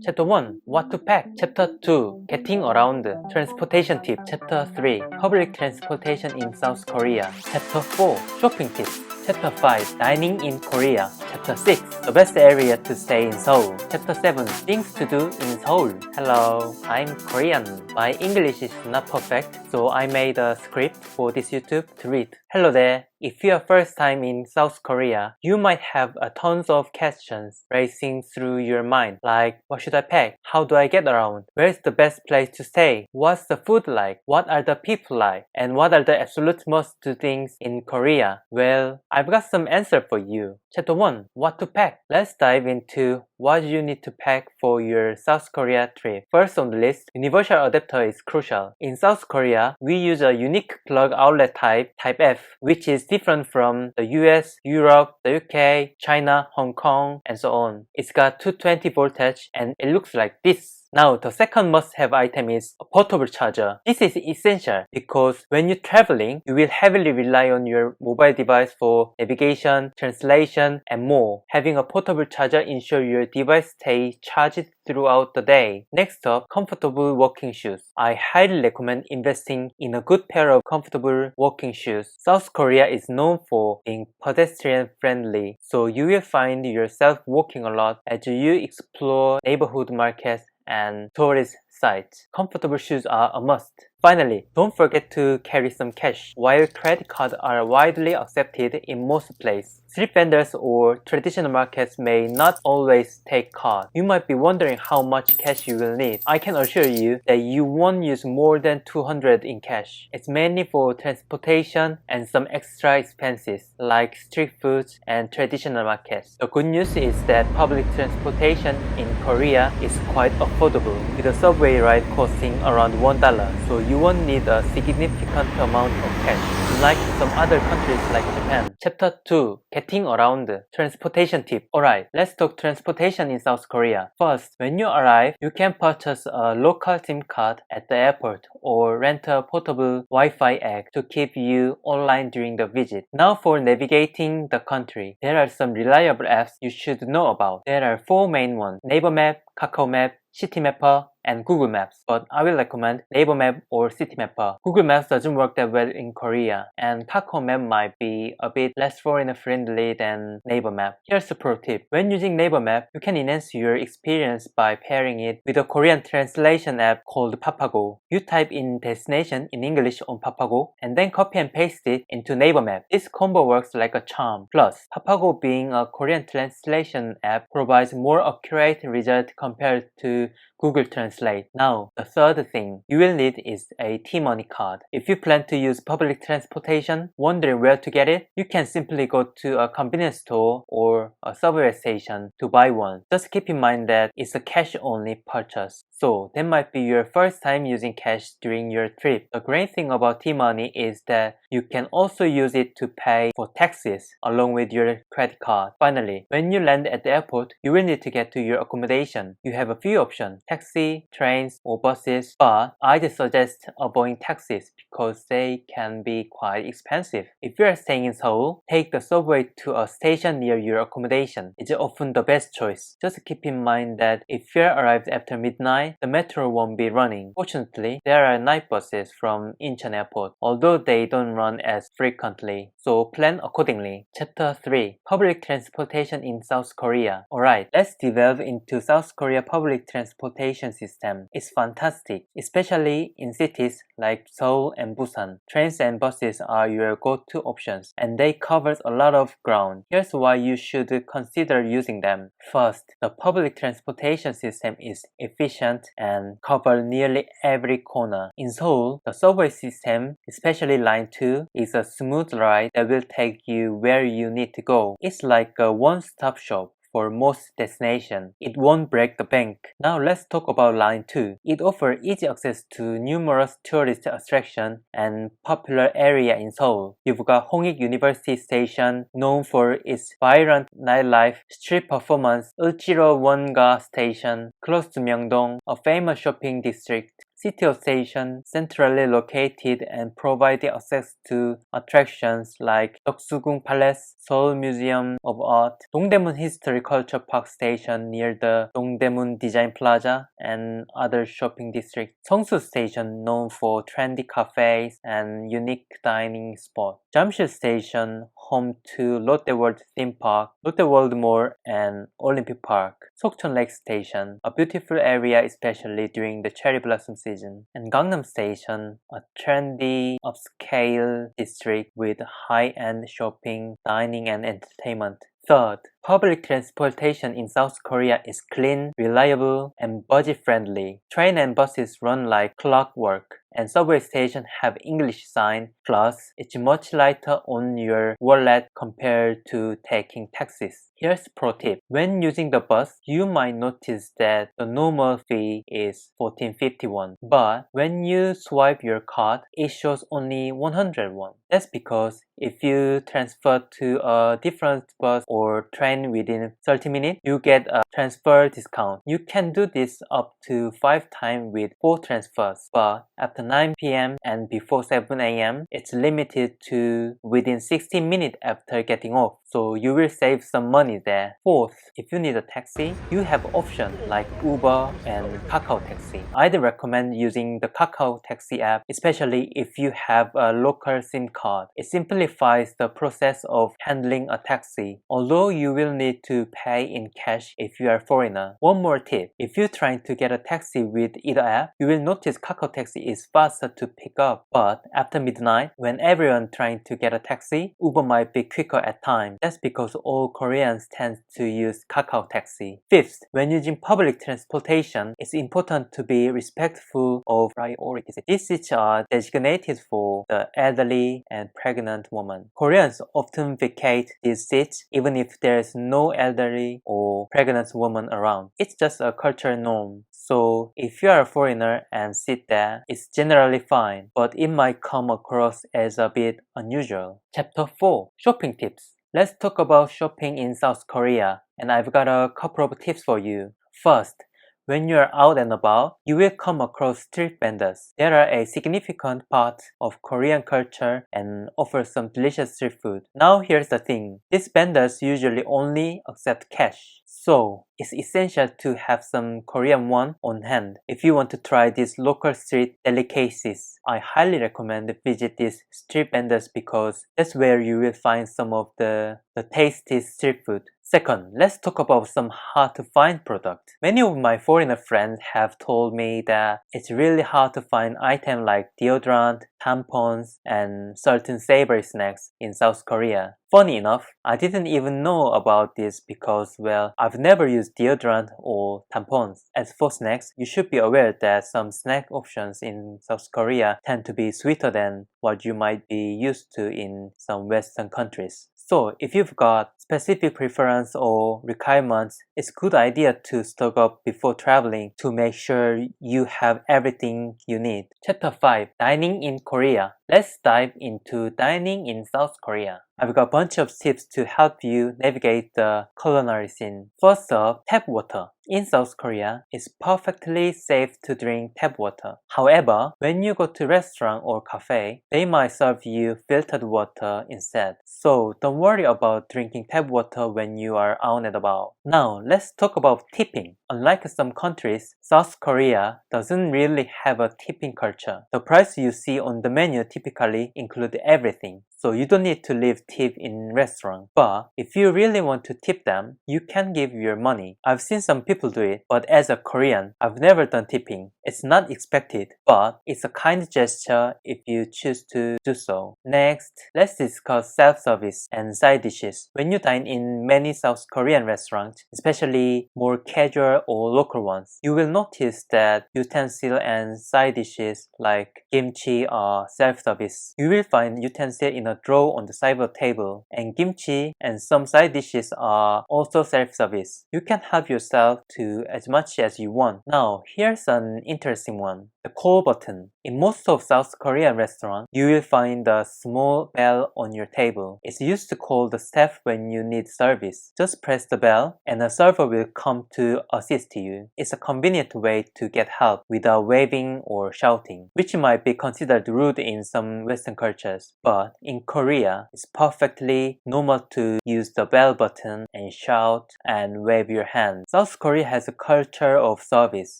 Chapter 1 What to pack. Chapter 2 Getting around. Transportation tip. Chapter 3 Public transportation in South Korea. Chapter 4 Shopping tips. Chapter 5 Dining in Korea. Chapter 6 The best area to stay in Seoul. Chapter 7 Things to do in Seoul. Hello, I'm Korean. My English is not perfect, so I made a script for this YouTube to read. Hello there. If you're first time in South Korea, you might have a tons of questions racing through your mind, like what should I pack? How do I get around? Where's the best place to stay? What's the food like? What are the people like? And what are the absolute must do things in Korea? Well, I've got some answer for you. Chapter 1 What to pack. Let's dive into what you need to pack for your South Korea trip. First on the list, universal adapter is crucial. In South Korea, we use a unique plug outlet type F, which is different from the US, Europe, the UK, China, Hong Kong, and so on. It's got 220 voltage and it looks like this. Now, the second must-have item is a portable charger. This is essential because when you're traveling, you will heavily rely on your mobile device for navigation, translation, and more. Having a portable charger ensures your device stays charged throughout the day. Next up, comfortable walking shoes. I highly recommend investing in a good pair of comfortable walking shoes. South Korea is known for being pedestrian friendly, so you will find yourself walking a lot as you explore neighborhood markets and tourist sites. Comfortable shoes are a must. Finally, don't forget to carry some cash. While credit cards are widely accepted in most places, street vendors or traditional markets may not always take cards. You might be wondering how much cash you will need. I can assure you that you won't use more than 200 in cash. It's mainly for transportation and some extra expenses like street foods and traditional markets. The good news is that public transportation in Korea is quite affordable, with a subway ride costing around $1, so you won't need a significant amount of cash, unlike some other countries like Japan. Chapter 2 Getting around. Transportation tip. Alright, let's talk transportation in South Korea. First, when you arrive, you can purchase a local SIM card at the airport or rent a portable Wi-Fi egg to keep you online during the visit. Now for navigating the country, there are some reliable apps you should know about. There are 4 main ones: Naver Map, Kakao Map, City Mapper, and Google Maps, but I will recommend Naver Map or City Mapper. Google Maps doesn't work that well in Korea, and Kakao Map might be a bit less foreigner friendly than Naver Map. Here's a pro tip. When using Naver Map, you can enhance your experience by pairing it with a Korean translation app called Papago. You type in destination in English on Papago, and then copy and paste it into Naver Map. This combo works like a charm. Plus, Papago being a Korean translation app provides more accurate results compared to Google Translate. Now, the third thing you will need is a T-Money card. If you plan to use public transportation, wondering where to get it, you can simply go to a convenience store or a subway station to buy one. Just keep in mind that it's a cash-only purchase, so that might be your first time using cash during your trip. The great thing about T-Money is that you can also use it to pay for taxis along with your credit card. Finally, when you land at the airport, you will need to get to your accommodation. You have a few options: taxi, trains, or buses, but I'd suggest avoiding taxis because they can be quite expensive. If you are staying in Seoul, take the subway to a station near your accommodation. It's often the best choice. Just keep in mind that if you arrived after midnight, the metro won't be running. Fortunately, there are night buses from Incheon Airport, although they don't run as frequently, so plan accordingly. Chapter 3 Public transportation in South Korea. Alright, let's delve into South Korea public transportation system. It's fantastic, especially in cities like Seoul and Busan. Trains and buses are your go-to options, and they cover a lot of ground. Here's why you should consider using them. First, the public transportation system is efficient and covers nearly every corner. In Seoul, the subway system, especially Line 2, is a smooth ride that will take you where you need to go. It's like a one-stop shop for most destinations. It won't break the bank. Now let's talk about Line 2. It offers easy access to numerous tourist attractions and popular area in Seoul. You've got Hongik University Station, known for its vibrant nightlife, street performance, Ulchiro Wonga Station, close to Myeongdong, a famous shopping district, City Station centrally located and providing access to attractions like Deoksugung Palace, Seoul Museum of Art, Dongdaemun History Culture Park Station near the Dongdaemun Design Plaza, and other shopping districts. Seongsu Station known for trendy cafes and unique dining spots. Jamsil Station home to Lotte World Theme Park, Lotte World Mall, and Olympic Park. Sokchon Lake Station, a beautiful area especially during the cherry blossom season. And Gangnam Station, a trendy, upscale district with high-end shopping, dining, and entertainment. Third, public transportation in South Korea is clean, reliable, and budget-friendly. Train and buses run like clockwork, and subway stations have English sign. Plus, it's much lighter on your wallet compared to taking taxis. Here's pro tip. When using the bus, you might notice that the normal fee is 1451. But when you swipe your card, it shows only 101. That's because if you transfer to a different bus or train within 30 minutes, you get a transfer discount. You can do this up to 5 times with 4 transfers. But after 9 p.m. and before 7 a.m., it's limited to within 60 minutes after getting off. So you will save some money there. Fourth, if you need a taxi, you have options like Uber and Kakao Taxi. I'd recommend using the Kakao Taxi app, especially if you have a local SIM card. It simplifies the process of handling a taxi, although you will need to pay in cash if you are a foreigner. One more tip, if you're trying to get a taxi with either app, you will notice Kakao Taxi is faster to pick up. But after midnight, when everyone trying to get a taxi, Uber might be quicker at times. That's because all Koreans tend to use Kakao Taxi. Fifth, when using public transportation, it's important to be respectful of priorities. These seats are designated for the elderly and pregnant women. Koreans often vacate these seats even if there is no elderly or pregnant woman around. It's just a cultural norm. So if you are a foreigner and sit there, it's generally fine, but it might come across as a bit unusual. Chapter 4. Shopping Tips. Let's talk about shopping in South Korea, and I've got a couple of tips for you. First, when you're out and about, you will come across street vendors. They are a significant part of Korean culture and offer some delicious street food. Now here's the thing, these vendors usually only accept cash. So, it's essential to have some Korean won on hand. If you want to try these local street delicacies, I highly recommend visit these street vendors because that's where you will find some of the tastiest street food. Second, let's talk about some hard to find products. Many of my foreigner friends have told me that it's really hard to find items like deodorant, tampons, and certain savory snacks in South Korea. Funny enough, I didn't even know about this because, well, I've never used deodorant or tampons. As for snacks, you should be aware that some snack options in South Korea tend to be sweeter than what you might be used to in some Western countries. So, if you've got specific preference or requirements, it's a good idea to stock up before traveling to make sure you have everything you need. Chapter 5. Dining in Korea. Let's dive into dining in South Korea. I've got a bunch of tips to help you navigate the culinary scene. First up, tap water. In South Korea, it's perfectly safe to drink tap water. However, when you go to restaurant or cafe, they might serve you filtered water instead. So don't worry about drinking tap water when you are out and about. Now, let's talk about tipping. Unlike some countries, South Korea doesn't really have a tipping culture. The price you see on the menu typically include everything. So you don't need to leave tip in restaurant. But if you really want to tip them, you can give your money. I've seen some people do it, but as a Korean, I've never done tipping. It's not expected, but it's a kind gesture if you choose to do so. Next, let's discuss self-service and side dishes. When you dine in many South Korean restaurants, especially more casual or local ones, you will notice that utensils and side dishes like kimchi are self-service. You will find utensils in a drawer on the side of the table, and kimchi and some side dishes are also self-service. You can help yourself to as much as you want. Now, here's an interesting one. the call button. In most of South Korean restaurants, you will find a small bell on your table. It's used to call the staff when you need service. Just press the bell and a server will come to assist you. It's a convenient way to get help without waving or shouting, which might be considered rude in some Western cultures. But in Korea, it's perfectly normal to use the bell button and shout and wave your hand. South Korea has a culture of service.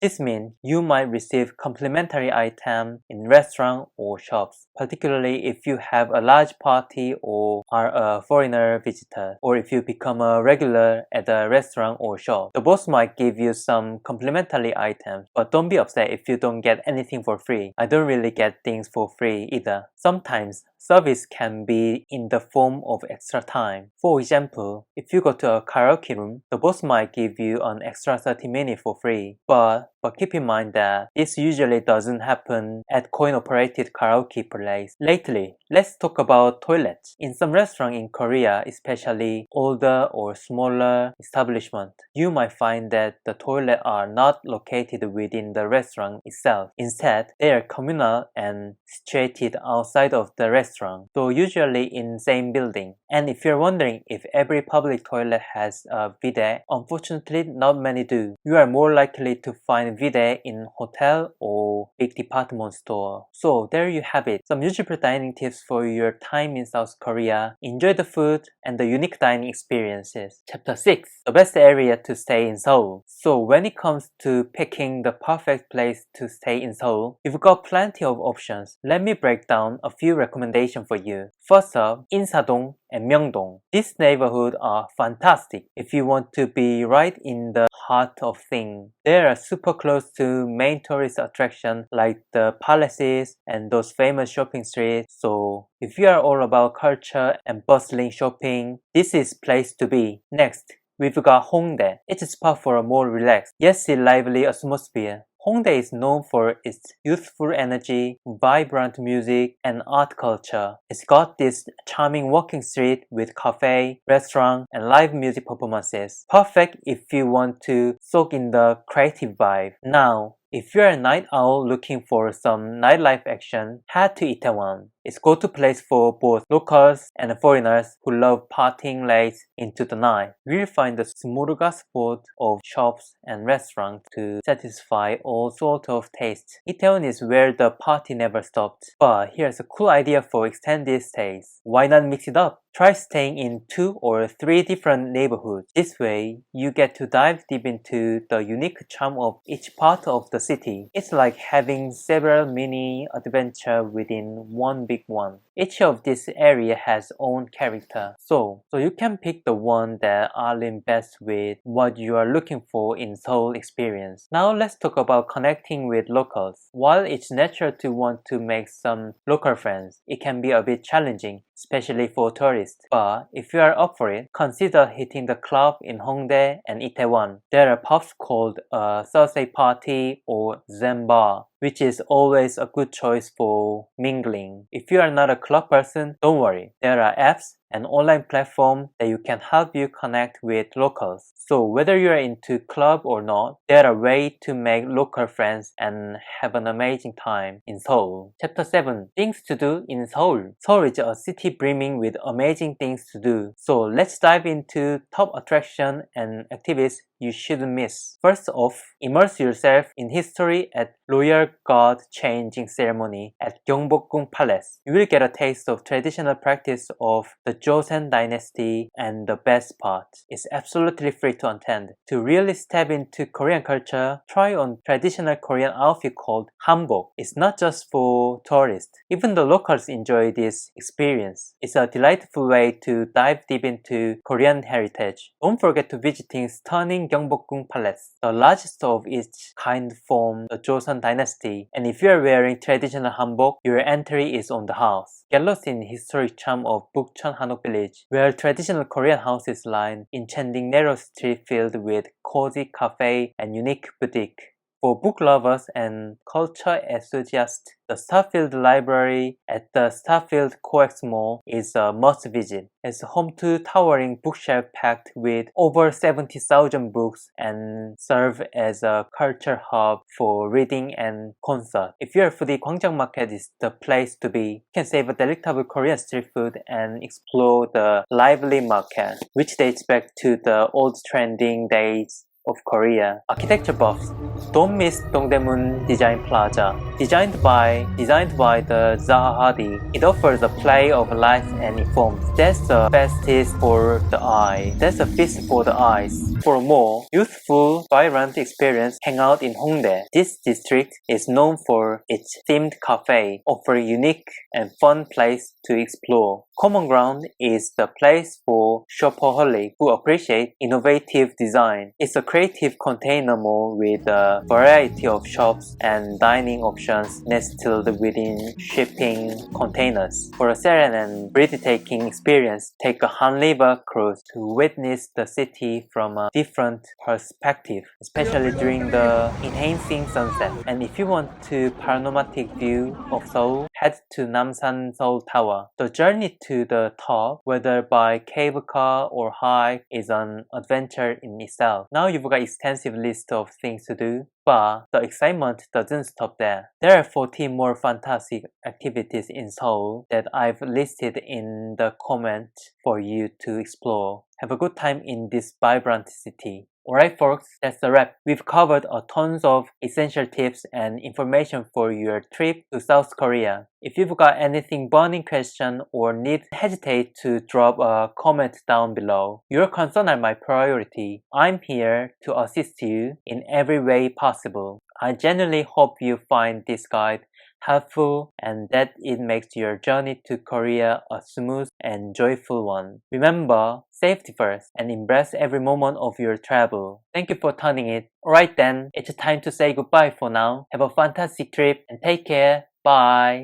This means you might receive complimentary items in restaurants or shops, particularly if you have a large party or are a foreigner visitor, or if you become a regular at a restaurant or shop. The boss might give you some complimentary items, but don't be upset if you don't get anything for free. I don't really get things for free either. Sometimes service can be in the form of extra time. For example, if you go to a karaoke room, the boss might give you an extra 30 minutes for free. But keep in mind that this usually doesn't happen at coin-operated karaoke place. Lately, let's talk about toilets. In some restaurants in Korea, especially older or smaller establishments, you might find that the toilets are not located within the restaurant itself. Instead, they are communal and situated outside of the restaurant, so usually in same building. And if you're wondering if every public toilet has a bidet, unfortunately not many do. You are more likely to find bidet in hotel or big department store. So there you have it, some usable dining tips for your time in South Korea. Enjoy the food and the unique dining experiences. Chapter 6. The best area to stay in Seoul. So when it comes to picking the perfect place to stay in Seoul, you've got plenty of options. Let me break down a few recommendations for you. First up, Insadong and Myeongdong. These neighborhoods are fantastic if you want to be right in the heart of things. They are super close to main tourist attractions like the palaces and those famous shopping streets. So if you are all about culture and bustling shopping, this is place to be. Next, we've got Hongdae. It's a spot for a more relaxed, yet still lively atmosphere. Hongdae is known for its youthful energy, vibrant music, and art culture. It's got this charming walking street with cafe, restaurant, and live music performances. Perfect if you want to soak in the creative vibe. Now, if you're a night owl looking for some nightlife action, head to Itaewon. It's go-to place for both locals and foreigners who love partying late into the night. You'll find a smorgasbord of shops and restaurants to satisfy all sorts of tastes. Itaewon is where the party never stops. But here's a cool idea for extended stays. Why not mix it up? Try staying in 2 or 3 different neighborhoods. This way, you get to dive deep into the unique charm of each part of the city. It's like having several mini adventures within one big one. Each of these areas has own character. So you can pick the one that aligns best with what you are looking for in Seoul experience. Now let's talk about connecting with locals. While it's natural to want to make some local friends, it can be a bit challenging, especially for tourists. But if you are up for it, consider hitting the club in Hongdae and Itaewon. There are pubs called a Thursday Party or Zen Bar, which is always a good choice for mingling. If you are not a club person, don't worry. There are apps and online platforms that you can help you connect with locals. So whether you are into club or not, there are ways to make local friends and have an amazing time in Seoul. Chapter 7. Things to do in Seoul. Seoul is a city brimming with amazing things to do. So let's dive into top attractions and activities you shouldn't miss. First off, immerse yourself in history at Royal Guard Changing Ceremony at Gyeongbokgung Palace. You will get a taste of traditional practice of the Joseon Dynasty, and the best part, it's absolutely free to attend. To really step into Korean culture, try on traditional Korean outfit called hanbok. It's not just for tourists. Even the locals enjoy this experience. It's a delightful way to dive deep into Korean heritage. Don't forget to visiting stunning Gyeongbokgung Palace, the largest of its kind from the Joseon Dynasty. And if you're wearing traditional hanbok, your entry is on the house. Get lost in the historic charm of Bukchon Hanok Village, where traditional Korean houses line enchanting narrow street filled with cozy cafe and unique boutique. For book lovers and culture enthusiasts, the Starfield Library at the Starfield Coex Mall is a must-visit. It's home to towering bookshelf packed with over 70,000 books and serve as a culture hub for reading and concert. If you're a foodie, Gwangjang Market is the place to be. You can save a delectable Korean street food and explore the lively market, which dates back to the old trending days of Korea. Architecture buffs, don't miss Dongdaemun Design Plaza. Designed by the Zaha Hadid, it offers a play of light and it forms. That's a feast for the eye. That's a feast for the eyes. For a more youthful, vibrant experience, hang out in Hongdae. This district is known for its themed cafe, offering unique and fun place to explore. Common Ground is the place for shopaholics who appreciate innovative design. It's a creative container mall with a variety of shops and dining options nestled within shipping containers. For a serene and breathtaking experience, take a Han River cruise to witness the city from a different perspective, especially during the enhancing sunset. And if you want to panoramic view of Seoul, head to Namsan Seoul Tower. The journey to the top, whether by cable car or hike, is an adventure in itself. Now you've got extensive list of things to do, but the excitement doesn't stop there. There are 14 more fantastic activities in Seoul that I've listed in the comment for you to explore. Have a good time in this vibrant city. Alright folks, that's a wrap. We've covered a tons of essential tips and information for your trip to South Korea. If you've got anything burning question or need, hesitate to drop a comment down below. Your concern are my priority. I'm here to assist you in every way possible. I genuinely hope you find this guide helpful and that it makes your journey to Korea a smooth and joyful one. Remember, safety first and embrace every moment of your travel. Thank you for turning it. Alright then, it's time to say goodbye for now. Have a fantastic trip and take care. Bye.